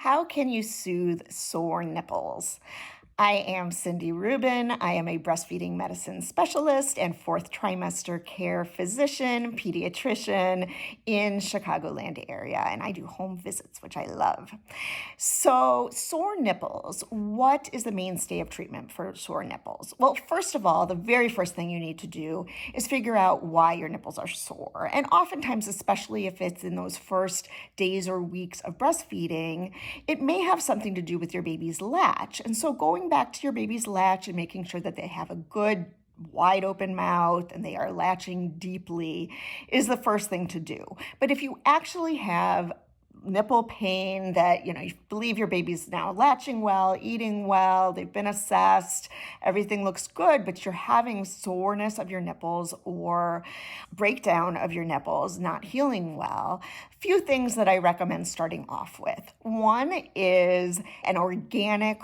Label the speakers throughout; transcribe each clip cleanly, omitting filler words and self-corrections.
Speaker 1: How can you soothe sore nipples? I am Cindy Rubin. I am a breastfeeding medicine specialist and fourth trimester care physician, pediatrician in Chicagoland area, and I do home visits, which I love. So, sore nipples, what is the mainstay of treatment for sore nipples? Well, first of all, the very first thing you need to do is figure out why your nipples are sore. And oftentimes, especially if it's in those first days or weeks of breastfeeding, it may have something to do with your baby's latch. And so going back to your baby's latch and making sure that they have a good wide open mouth and they are latching deeply is the first thing to do. But if you actually have nipple pain that, you believe your baby's now latching well, eating well, they've been assessed, everything looks good, but you're having soreness of your nipples or breakdown of your nipples, not healing well, few things that I recommend starting off with. One is an organic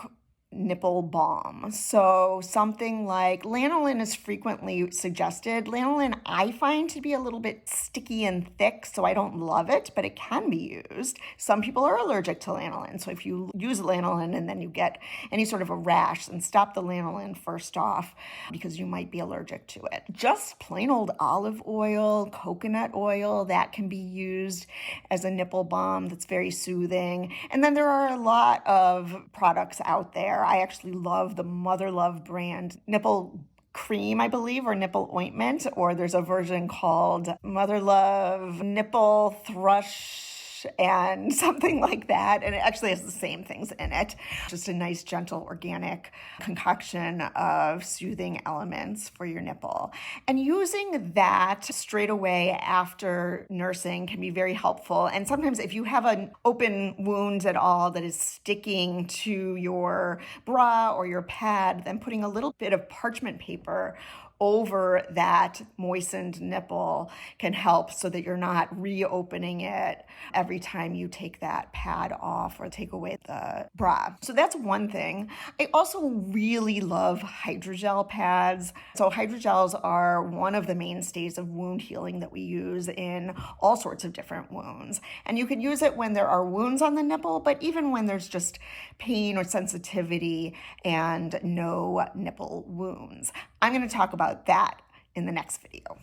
Speaker 1: nipple balm. So something like lanolin is frequently suggested. Lanolin I find to be a little bit sticky and thick, so I don't love it, but it can be used. Some people are allergic to lanolin. So if you use lanolin and then you get any sort of a rash, then stop the lanolin first off because you might be allergic to it. Just plain old olive oil, coconut oil, that can be used as a nipple balm that's very soothing. And then there are a lot of products out there. I actually love the Mother Love brand nipple cream, I believe, or nipple ointment, or there's a version called Mother Love Nipple Thrush and something like that. And it actually has the same things in it. Just a nice, gentle, organic concoction of soothing elements for your nipple. And using that straight away after nursing can be very helpful. And sometimes if you have an open wound at all that is sticking to your bra or your pad, then putting a little bit of parchment paper over that moistened nipple can help so that you're not reopening it every time you take that pad off or take away the bra. So that's one thing. I also really love hydrogel pads. So hydrogels are one of the mainstays of wound healing that we use in all sorts of different wounds. And you can use it when there are wounds on the nipple, but even when there's just pain or sensitivity and no nipple wounds. I'm going to talk about that in the next video.